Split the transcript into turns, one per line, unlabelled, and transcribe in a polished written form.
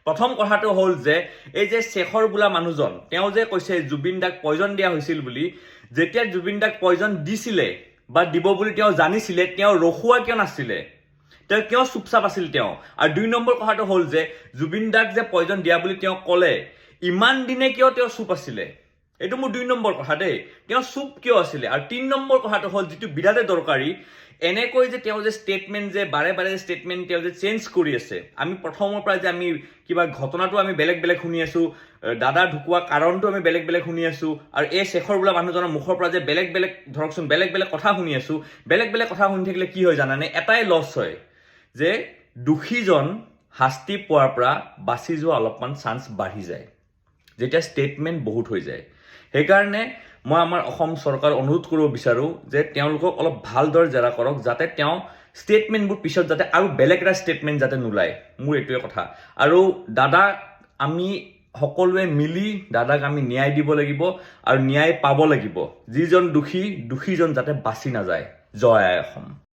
প্ৰথম কথাটো হ'ল যে এই যে শেখৰ বোলা মানুহজন তেওঁ যে কৈছে জুবিন দাক পয়জন দিয়া হৈছিল বুলি, যেতিয়া জুবিন দাক পয়জন দিছিলে বা দিব বুলি তেওঁ জানিছিলে, তেওঁ ৰখুৱা কিয় নাছিলে? তেওঁ কিয় চুপচাপ আছিল তেওঁ? আৰু 2 নম্বৰ কথাটো হ'ল যে জুবিন দাক যে পয়জন দিয়া বুলি তেওঁ ক'লে, ইমান দিনে কিয় তেওঁ চুপ আছিলে? এইটো মোৰ 2 নম্বৰ কথা দেই। তেওঁ চুপ কিয় আছিলে? আৰু 3 নম্বৰ কথাটো হ'ল যিটো বিৰাটে দৰকাৰী, এনেকৈ যে তেওঁ যে ষ্টেটমেণ্ট যে বাৰে বাৰে ষ্টেটমেণ্ট তেওঁ যে চেঞ্জ কৰি আছে, আমি প্ৰথমৰ পৰা যে আমি কিবা ঘটনাটো আমি বেলেগ বেলেগ শুনি আছো, দাদা ঢুকুৱা কাৰণটো আমি বেলেগ বেলেগ শুনি আছো, আৰু এই শেখৰ বোলা মানুহজনৰ মুখৰ পৰা যে বেলেগ বেলেগ ধৰকচোন বেলেগ বেলেগ কথা শুনি আছো, বেলেগ বেলেগ কথা শুনি থাকিলে কি হয় জানানে? এটাই লছ হয় যে দোষীজন শাস্তি পোৱাৰ পৰা বাচি যোৱা অলপমান চান্স বাঢ়ি যায় যেতিয়া ষ্টেটমেণ্ট বহুত হৈ যায়। সেইকাৰণে মই আমাৰ অসম চৰকাৰ অনুৰোধ কৰিব বিচাৰোঁ যে তেওঁলোকক অলপ ভালদৰে জেৰা কৰক, যাতে তেওঁ ষ্টেটমেণ্টবোৰ পিছত যাতে আৰু বেলেগ এটা ষ্টেটমেণ্ট যাতে নোলায়। মোৰ এইটোৱে কথা। আৰু দাদাক আমি সকলোৱে মিলি দাদাক আমি ন্যায় দিব লাগিব আৰু ন্যায় পাব লাগিব। যিজন দোষীজন যাতে বাচি নাযায়। জয় আই অসম।